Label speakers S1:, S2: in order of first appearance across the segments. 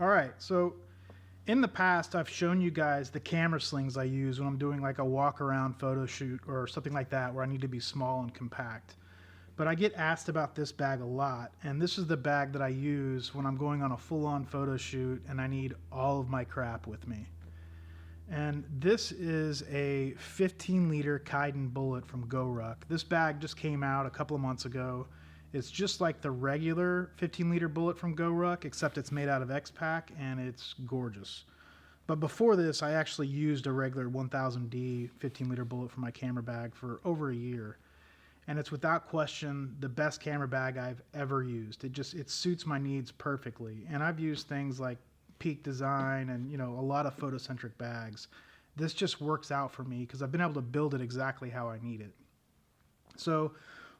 S1: All right, so in the past, I've shown you guys the camera slings I use when I'm doing like a walk around photo shoot or something like that where I need to be small and compact. But I get asked about this bag a lot, and this is the bag that I use when I'm going on a full-on photo shoot and I need all of my crap with me. And this is a 15-liter Kaidan bullet from GORUCK. This bag just came out a couple of months ago. It's just like the regular 15-liter bullet from GORUCK, except it's made out of X-Pac, and it's gorgeous. But before this, I actually used a regular 1000D 15-liter bullet for my camera bag for over a year. And it's without question the best camera bag I've ever used. It suits my needs perfectly. And I've used things like Peak Design and a lot of photocentric bags. This just works out for me because I've been able to build it exactly how I need it. So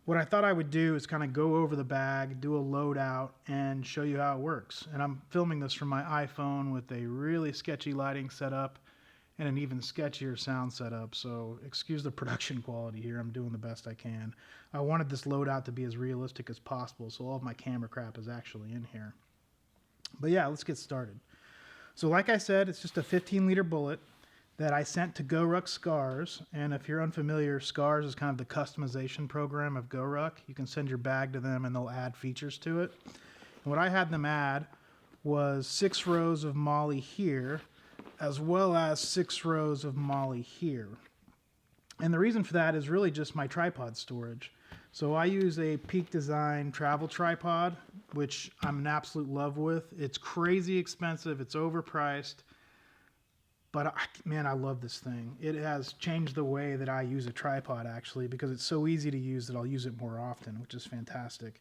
S1: what I thought I would do is kind of go over the bag, do a loadout, and show you how it works. And I'm filming this from my iPhone with a really sketchy lighting setup and an even sketchier sound setup, so excuse the production quality here. I'm doing the best I can. I wanted this loadout to be as realistic as possible, so all of my camera crap is actually in here. But yeah, let's get started. So like I said, it's just a 15-liter bullet that I sent to GORUCK Scars, and if you're unfamiliar, Scars is kind of the customization program of GORUCK. You can send your bag to them and they'll add features to it. And what I had them add was 6 rows of moly here, as well as 6 rows of moly here. And the reason for that is really just my tripod storage. So I use a Peak Design travel tripod, which I'm in absolute love with. It's crazy expensive, it's overpriced, but man, I love this thing. It has changed the way that I use a tripod actually, because it's so easy to use that I'll use it more often, which is fantastic.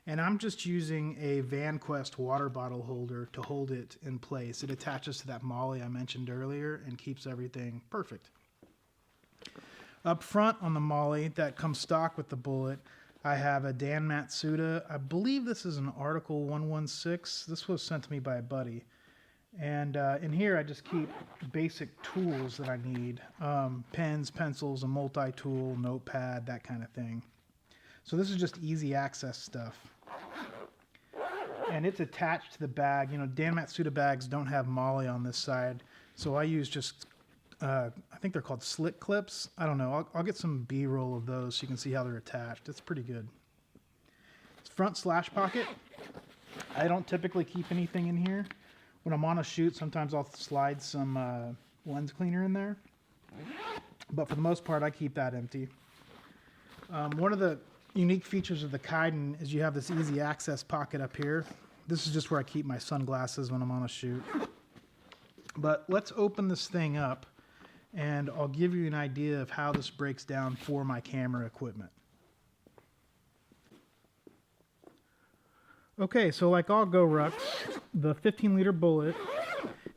S1: And I'm just using a VanQuest water bottle holder to hold it in place. It attaches to that moly I mentioned earlier and keeps everything perfect. Up front on the moly that comes stock with the bullet, I have a Dan Matsuda. I believe this is an Article 116. This was sent to me by a buddy. And in here I just keep basic tools that I need. Pens, pencils, a multi-tool, notepad, that kind of thing. So this is just easy access stuff. And it's attached to the bag. Dan Matsuda bags don't have moly on this side, so I use just, I think they're called slit clips. I don't know. I'll get some B-roll of those so you can see how they're attached. It's pretty good. It's front slash pocket. I don't typically keep anything in here. When I'm on a shoot, sometimes I'll slide some lens cleaner in there. But for the most part, I keep that empty. One of the unique features of the Kaidan is you have this easy access pocket up here. This is just where I keep my sunglasses when I'm on a shoot. But let's open this thing up and I'll give you an idea of how this breaks down for my camera equipment. Okay, so like all GORUCKs, the 15-liter bullet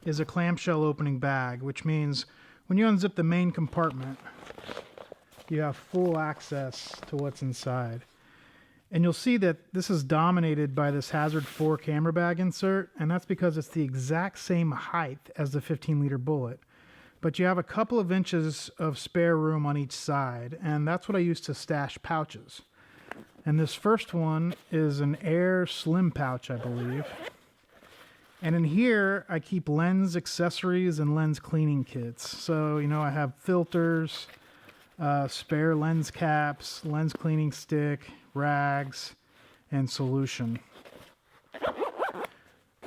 S1: is a clamshell opening bag, which means when you unzip the main compartment, you have full access to what's inside. And you'll see that this is dominated by this Hazard 4 camera bag insert, and that's because it's the exact same height as the 15-liter bullet. But you have a couple of inches of spare room on each side, and that's what I use to stash pouches. And this first one is an Air Slim pouch, I believe. And in here, I keep lens accessories and lens cleaning kits. So, I have filters, spare lens caps, lens cleaning stick, rags, and solution.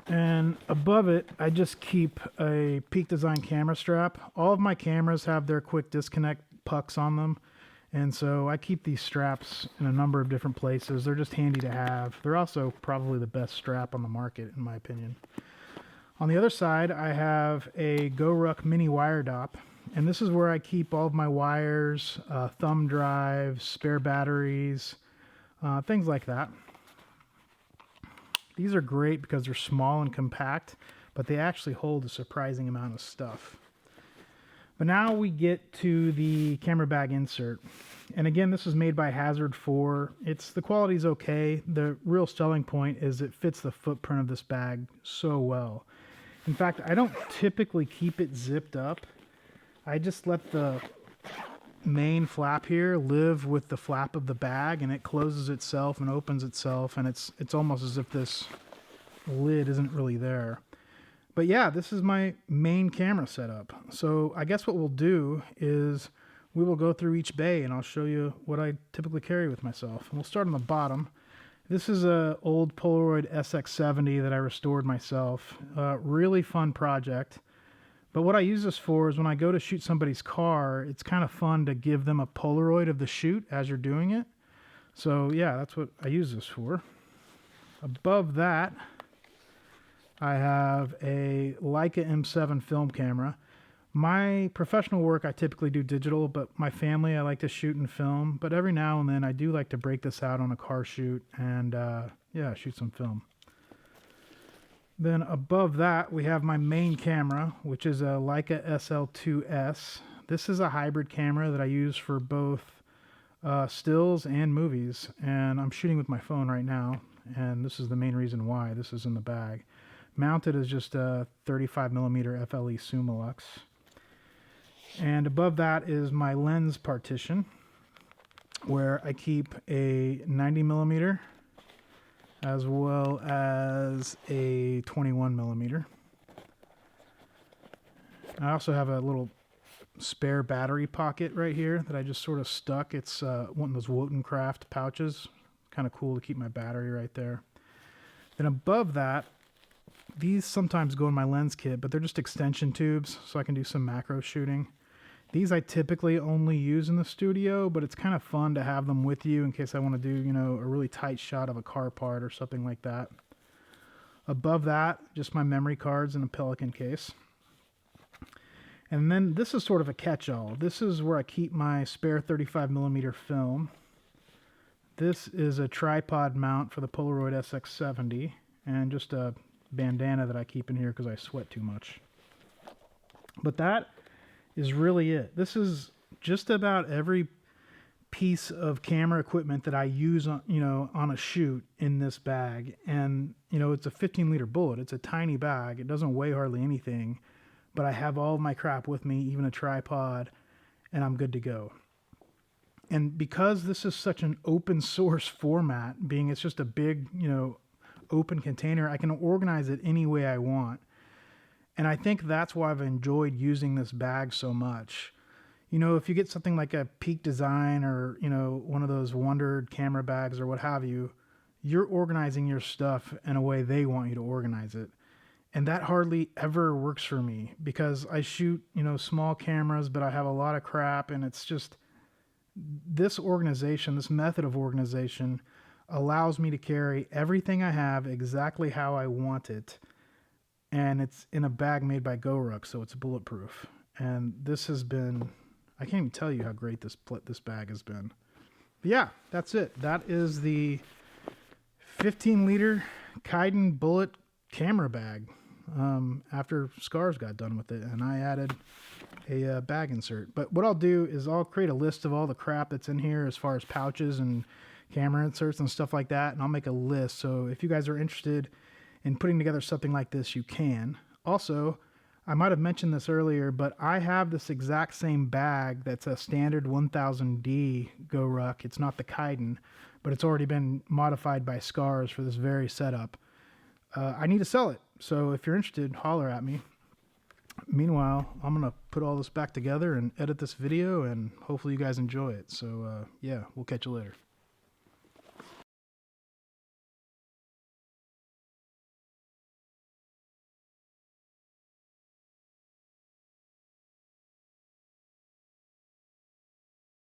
S1: And above it, I just keep a Peak Design camera strap. All of my cameras have their quick disconnect pucks on them. And so I keep these straps in a number of different places. They're just handy to have. They're also probably the best strap on the market, in my opinion. On the other side, I have a GORUCK mini wire dop. And this is where I keep all of my wires, thumb drives, spare batteries, things like that. These are great because they're small and compact, but they actually hold a surprising amount of stuff. But now we get to the camera bag insert. And again, this is made by Hazard 4. The quality's okay. The real selling point is it fits the footprint of this bag so well. In fact, I don't typically keep it zipped up. I just let the main flap here live with the flap of the bag, and it closes itself and opens itself, and it's almost as if this lid isn't really there. But yeah, this is my main camera setup. So I guess what we'll do is we will go through each bay and I'll show you what I typically carry with myself. And we'll start on the bottom. This is a old Polaroid SX70 that I restored myself. Really fun project. But what I use this for is when I go to shoot somebody's car, it's kind of fun to give them a Polaroid of the shoot as you're doing it. So yeah, that's what I use this for. Above that, I have a Leica M7 film camera. My professional work, I typically do digital, but my family, I like to shoot and film. But every now and then, I do like to break this out on a car shoot and, yeah, shoot some film. Then above that, we have my main camera, which is a Leica SL2S. This is a hybrid camera that I use for both stills and movies. And I'm shooting with my phone right now, and this is the main reason why this is in the bag. Mounted is just a 35mm FLE Summilux. And above that is my lens partition, where I keep a 90mm as well as a 21mm. I also have a little spare battery pocket right here that I just sort of stuck. It's one of those Wotancraft pouches. Kind of cool to keep my battery right there. Then above that, these sometimes go in my lens kit, but they're just extension tubes, so I can do some macro shooting. These I typically only use in the studio, but it's kind of fun to have them with you in case I want to do, you know, a really tight shot of a car part or something like that. Above that, just my memory cards in a Pelican case. And then this is sort of a catch-all. This is where I keep my spare 35mm film. This is a tripod mount for the Polaroid SX70, and just a bandana that I keep in here because I sweat too much. But that is really it. This is just about every piece of camera equipment that I use on, you know, on a shoot in this bag. And, you know, it's a 15-liter bullet. It's a tiny bag. It doesn't weigh hardly anything, but I have all of my crap with me, even a tripod, and I'm good to go. And because this is such an open source format, being it's just a big, you know, open container, I can organize it any way I want. And I think that's why I've enjoyed using this bag so much. You know, if you get something like a Peak Design or, you know, one of those Wondered camera bags or what have you, you're organizing your stuff in a way they want you to organize it. And that hardly ever works for me because I shoot, you know, small cameras, but I have a lot of crap, and it's just this organization, this method of organization allows me to carry everything I have exactly how I want it. And it's in a bag made by GORUCK, so it's bulletproof. And this has been, I can't even tell you how great this bag has been. But yeah, that's it. That is the 15-liter Kaidan bullet camera bag. After Scars got done with it, and I added a bag insert. But what I'll do is I'll create a list of all the crap that's in here as far as pouches and camera inserts and stuff like that, and I'll make a list. So if you guys are interested in putting together something like this, you can. Also, I might have mentioned this earlier, but I have this exact same bag that's a standard 1000D GORUCK. It's not the Kaidan, but it's already been modified by Scars for this very setup. I need to sell it, so if you're interested, holler at me. Meanwhile, I'm going to put all this back together and edit this video, and hopefully you guys enjoy it. So, yeah, we'll catch you later.